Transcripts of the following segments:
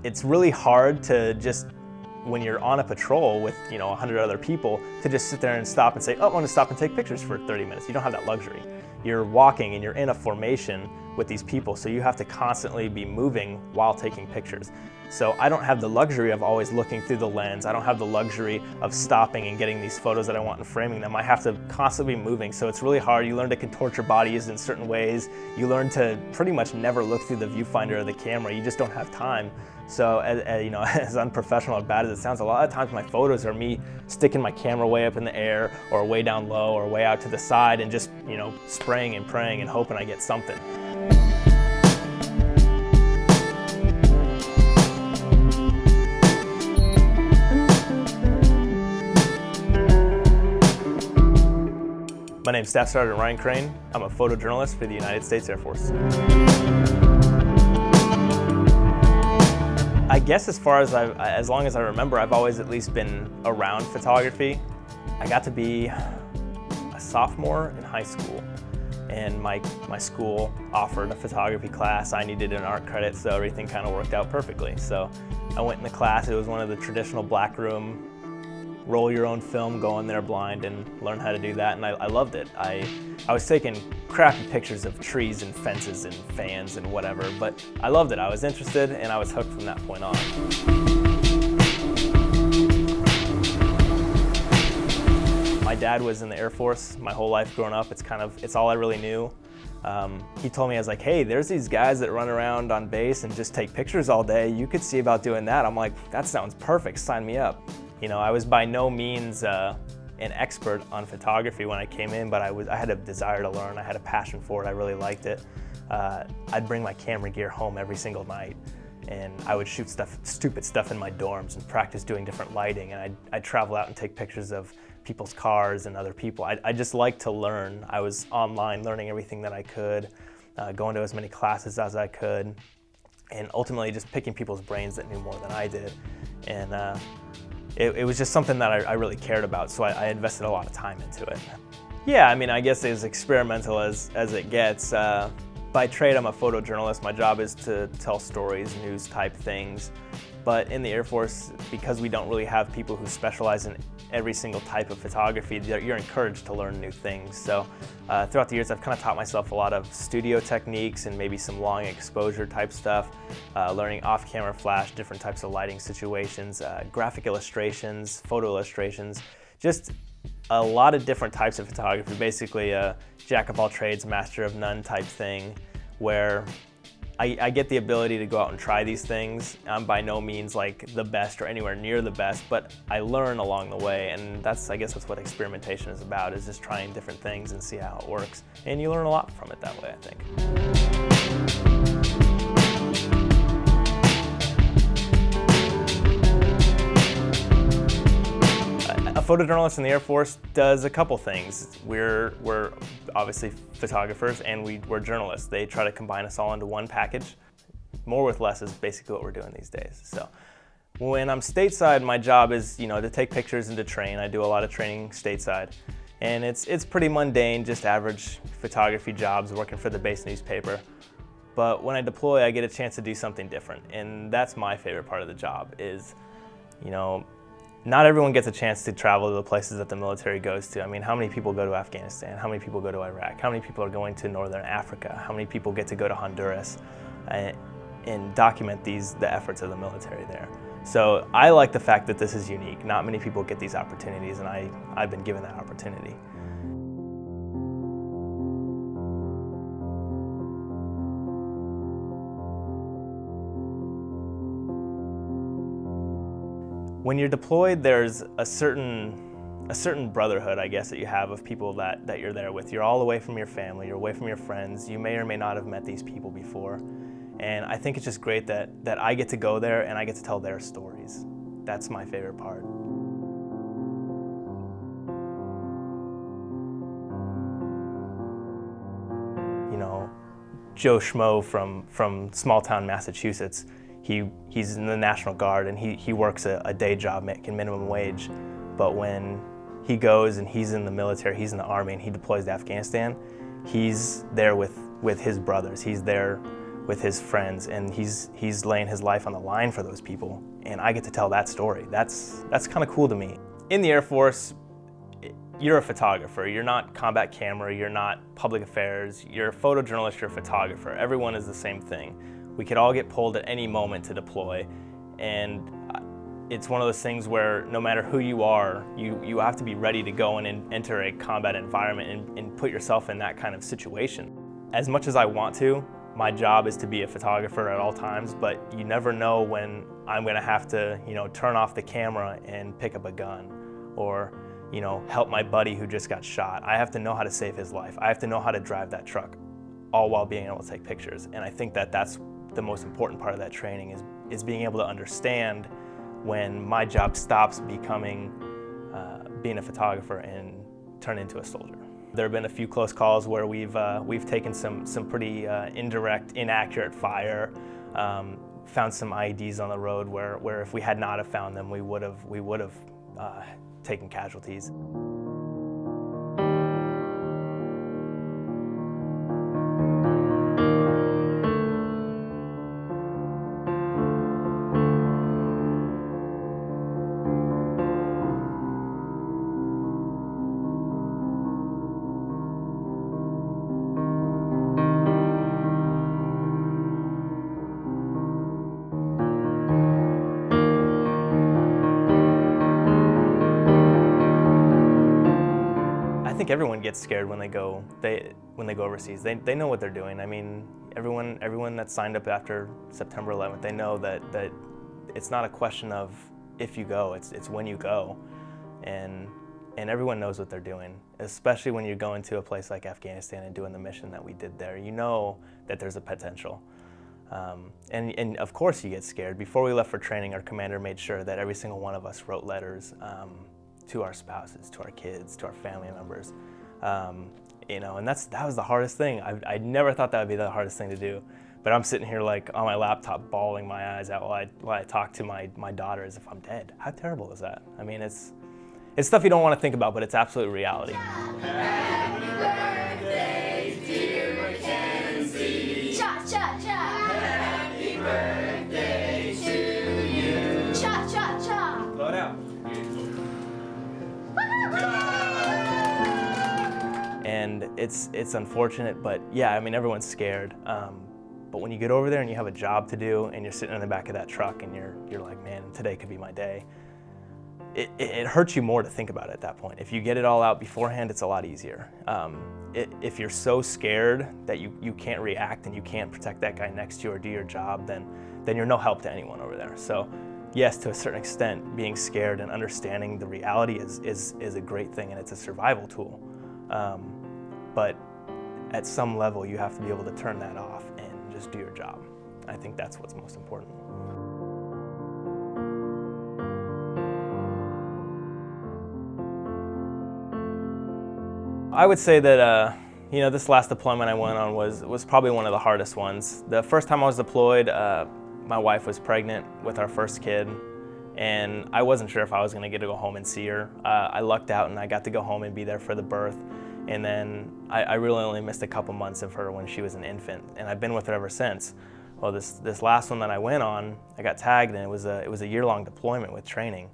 it's really hard to just, when you're on a patrol with 100 other people, to just sit there and stop and say, oh, I want to stop and take pictures for 30 minutes. You don't have that luxury. You're walking and you're in a formation with these people, so you have to constantly be moving while taking pictures. So I don't have the luxury of always looking through the lens. I don't have the luxury of stopping and getting these photos that I want and framing them. I have to constantly be moving, so it's really hard. You learn to contort your bodies in certain ways. You learn to pretty much never look through the viewfinder of the camera. You just don't have time. So as unprofessional or bad as it sounds, a lot of times my photos are me sticking my camera way up in the air or way down low or way out to the side and just spraying and praying and hoping I get something. My name's Staff Sergeant Ryan Crane. I'm a photojournalist for the United States Air Force. I guess as long as I remember, I've always at least been around photography. I got to be a sophomore in high school, and my school offered a photography class. I needed an art credit, so everything kind of worked out perfectly. So I went in the class. It was one of the traditional black room, roll your own film, go in there blind and learn how to do that, and I loved it. I was taking crappy pictures of trees and fences and fans and whatever, but I loved it. I was interested and I was hooked from that point on. My dad was in the Air Force my whole life growing up. It's all I really knew. He told me, I was like, hey, there's these guys that run around on base and just take pictures all day. You could see about doing that. I'm like, that sounds perfect, sign me up. I was by no means an expert on photography when I came in, but I had a desire to learn. I had a passion for it. I really liked it. I'd bring my camera gear home every single night, and I would shoot stupid stuff in my dorms and practice doing different lighting, and I'd travel out and take pictures of people's cars and other people. I just liked to learn. I was online learning everything that I could, going to as many classes as I could, and ultimately just picking people's brains that knew more than I did. And it was just something that I really cared about, so I invested a lot of time into it. Yeah, I guess as experimental as it gets. By trade, I'm a photojournalist. My job is to tell stories, news type things. But in the Air Force, because we don't really have people who specialize in every single type of photography, you're encouraged to learn new things. So throughout the years, I've kind of taught myself a lot of studio techniques and maybe some long exposure type stuff, learning off-camera flash, different types of lighting situations, graphic illustrations, photo illustrations, just a lot of different types of photography, basically a jack of all trades, master of none type thing, where I get the ability to go out and try these things. I'm by no means like the best or anywhere near the best, but I learn along the way, and I guess that's what experimentation is about, is just trying different things and see how it works. And you learn a lot from it that way, I think. A photojournalist in the Air Force does a couple things. We're obviously photographers and we're journalists. They try to combine us all into one package. More with less is basically what we're doing these days. So when I'm stateside, my job is to take pictures and to train. I do a lot of training stateside. And it's pretty mundane, just average photography jobs working for the base newspaper. But when I deploy, I get a chance to do something different. And that's my favorite part of the job is, not everyone gets a chance to travel to the places that the military goes to. How many people go to Afghanistan? How many people go to Iraq? How many people are going to Northern Africa? How many people get to go to Honduras and document the efforts of the military there? So I like the fact that this is unique. Not many people get these opportunities, and I've been given that opportunity. When you're deployed, there's a certain brotherhood, I guess, that you have of people that you're there with. You're all away from your family, you're away from your friends. You may or may not have met these people before. And I think it's just great that I get to go there and I get to tell their stories. That's my favorite part. Joe Schmo from small town Massachusetts, he's in the National Guard and he works a day job making minimum wage. But when he goes and he's in the military, he's in the Army and he deploys to Afghanistan, he's there with his brothers. He's there with his friends, and he's laying his life on the line for those people, and I get to tell that story. That's kind of cool to me. In the Air Force, you're a photographer. You're not combat camera, you're not public affairs, you're a photojournalist, you're a photographer. Everyone is the same thing. We could all get pulled at any moment to deploy, and it's one of those things where no matter who you are, you have to be ready to go and enter a combat environment and put yourself in that kind of situation. As much as I want to, my job is to be a photographer at all times, but you never know when I'm gonna have to, turn off the camera and pick up a gun, or, help my buddy who just got shot. I have to know how to save his life. I have to know how to drive that truck, all while being able to take pictures. And I think that that's the most important part of that training is being able to understand when my job stops becoming being a photographer and turn into a soldier. There have been a few close calls where we've taken some pretty indirect, inaccurate fire, found some IEDs on the road where if we had not have found them, we would have taken casualties. I think everyone gets scared when they go overseas. They know what they're doing. I mean, everyone that signed up after September 11th, they know that it's not a question of if you go, it's when you go, and everyone knows what they're doing. Especially when you're going to a place like Afghanistan and doing the mission that we did there, you know that there's a potential. And of course you get scared. Before we left for training, our commander made sure that every single one of us wrote letters to our spouses, to our kids, to our family members, and that was the hardest thing. I never thought that would be the hardest thing to do, but I'm sitting here like on my laptop bawling my eyes out while I talk to my daughter as if I'm dead. How terrible is that? I mean, it's stuff you don't want to think about, but it's absolute reality. Happy birthday, dear Mackenzie. Cha cha cha. Happy birthday to you. Cha cha cha. Blow it out. And it's unfortunate, but yeah, I mean, everyone's scared. But when you get over there and you have a job to do and you're sitting in the back of that truck and you're like, man, today could be my day, it hurts you more to think about it at that point. If you get it all out beforehand, it's a lot easier. If you're so scared that you can't react and you can't protect that guy next to you or do your job, then you're no help to anyone over there. So yes, to a certain extent, being scared and understanding the reality is a great thing, and it's a survival tool. But at some level, you have to be able to turn that off and just do your job. I think that's what's most important. I would say that this last deployment I went on was probably one of the hardest ones. The first time I was deployed, my wife was pregnant with our first kid, and I wasn't sure if I was going to get to go home and see her. I lucked out and I got to go home and be there for the birth. And then I really only missed a couple months of her when she was an infant, and I've been with her ever since. Well, this last one that I went on, I got tagged, and it was a year-long deployment with training.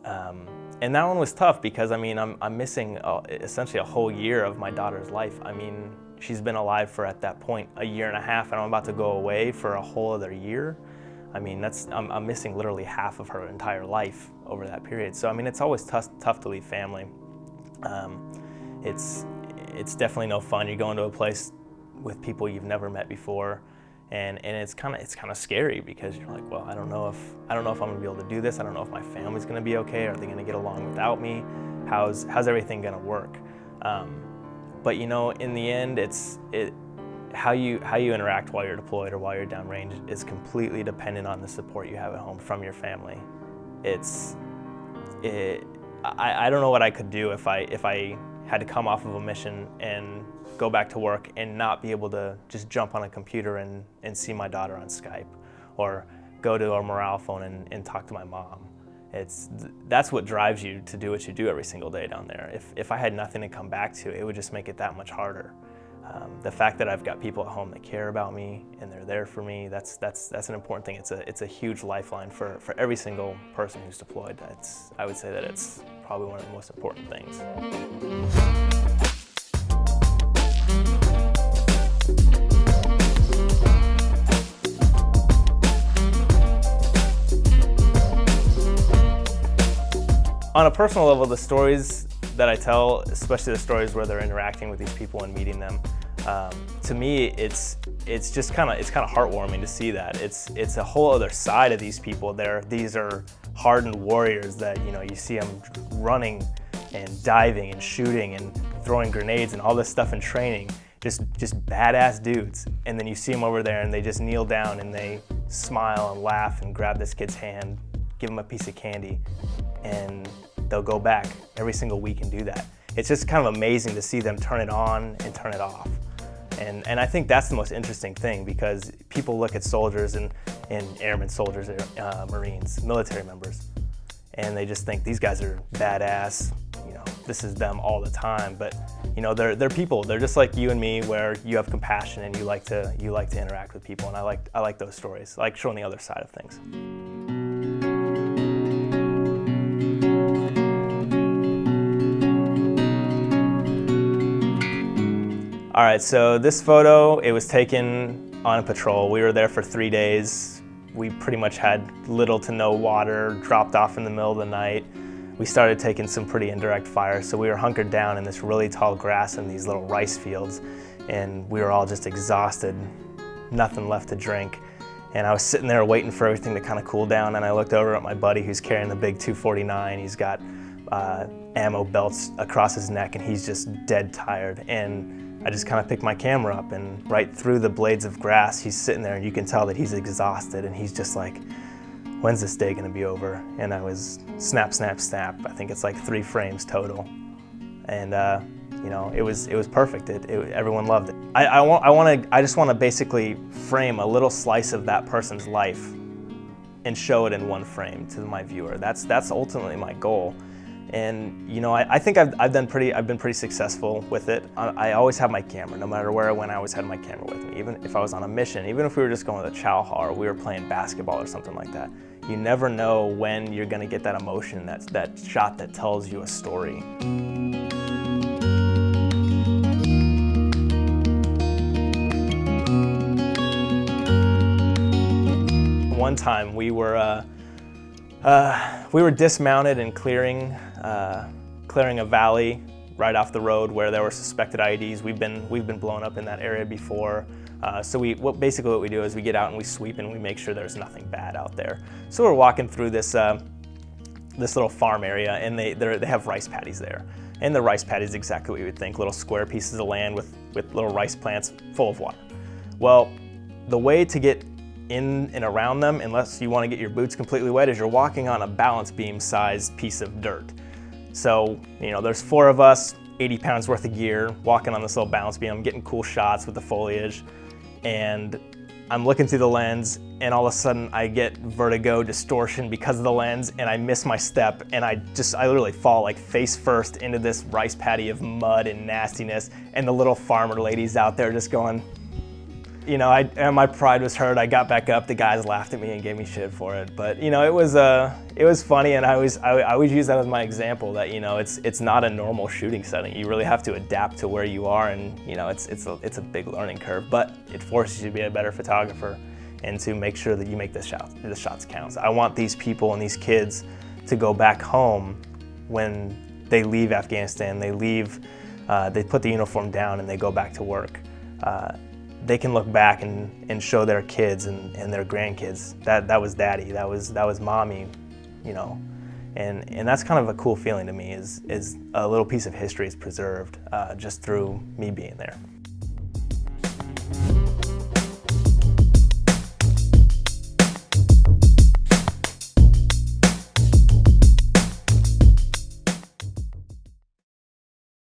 And that one was tough because, I mean, I'm missing essentially a whole year of my daughter's life. I mean, she's been alive for, at that point, a year and a half, and I'm about to go away for a whole other year. I mean, I'm missing literally half of her entire life over that period. So, I mean, it's always tough to leave family. It's definitely no fun. You're going to a place with people you've never met before, and it's kind of scary because you're like, well, I don't know if I'm gonna be able to do this. I don't know if my family's gonna be okay. Are they gonna get along without me? How's everything gonna work? But in the end, how you interact while you're deployed or while you're downrange is completely dependent on the support you have at home from your family. I don't know what I could do if I had to come off of a mission and go back to work and not be able to just jump on a computer and see my daughter on Skype, or go to a morale phone and talk to my mom. That's what drives you to do what you do every single day down there. If I had nothing to come back to, it would just make it that much harder. The fact that I've got people at home that care about me and they're there for me, that's an important thing. It's a huge lifeline for every single person who's deployed. I would say that it's probably one of the most important things. On a personal level, the stories that I tell, especially the stories where they're interacting with these people and meeting them, to me, it's just kind of heartwarming to see that. It's a whole other side of these people. These are hardened warriors that, you know, you see them running and diving and shooting and throwing grenades and all this stuff in training. Just badass dudes. And then you see them over there and they just kneel down and they smile and laugh and grab this kid's hand, give him a piece of candy, and they'll go back every single week and do that. It's just kind of amazing to see them turn it on and turn it off. And I think that's the most interesting thing, because people look at soldiers and airmen, soldiers, Marines, military members, and they just think these guys are badass, you know, this is them all the time. But you know, they're people. They're just like you and me, where you have compassion and you like to interact with people. And I like those stories. I like showing the other side of things. All right, so this photo, it was taken on a patrol. We were there for 3 days. We pretty much had little to no water, dropped off in the middle of the night. We started taking some pretty indirect fire, so we were hunkered down in this really tall grass in these little rice fields, and we were all just exhausted, nothing left to drink. And I was sitting there waiting for everything to kind of cool down, and I looked over at my buddy who's carrying the big 249. He's got ammo belts across his neck, and he's just dead tired. And I just kind of picked my camera up, and right through the blades of grass, he's sitting there, and you can tell that he's exhausted, and he's just like, when's this day gonna be over? And I was snap, snap, snap. I think it's like 3 frames total. And you know, it was perfect. Everyone loved it. I just want to basically frame a little slice of that person's life and show it in one frame to my viewer. That's ultimately my goal. And you know, I think I've been pretty successful with it. I always have my camera, no matter where I went. I always had my camera with me, even if I was on a mission, even if we were just going to the chow hall or we were playing basketball or something like that. You never know when you're going to get that emotion, that shot that tells you a story. One time we were dismounted and clearing a valley right off the road where there were suspected IEDs. We've been blown up in that area before. So basically what we do is we get out and we sweep and we make sure there's nothing bad out there. So we're walking through this little farm area, and they have rice paddies there. And the rice paddy is exactly what you would think, little square pieces of land with little rice plants full of water. Well, the way to get in and around them, unless you want to get your boots completely wet, is you're walking on a balance beam sized piece of dirt. So, you know, there's 4 of us, 80 pounds worth of gear, walking on this little balance beam. I'm getting cool shots with the foliage, and I'm looking through the lens, and all of a sudden I get vertigo, distortion because of the lens, and I miss my step, and I literally fall like face first into this rice paddy of mud and nastiness, and the little farmer ladies out there just going, you know, and my pride was hurt. I got back up. The guys laughed at me and gave me shit for it. But you know, it was funny, and I always use that as my example that, you know, it's not a normal shooting setting. You really have to adapt to where you are, and you know, it's a big learning curve. But it forces you to be a better photographer and to make sure that you make the shots count. So I want these people and these kids to go back home when they leave Afghanistan. They put the uniform down and they go back to work. They can look back and show their kids and their grandkids that was daddy, that was mommy, you know, and that's kind of a cool feeling to me, is a little piece of history is preserved just through me being there.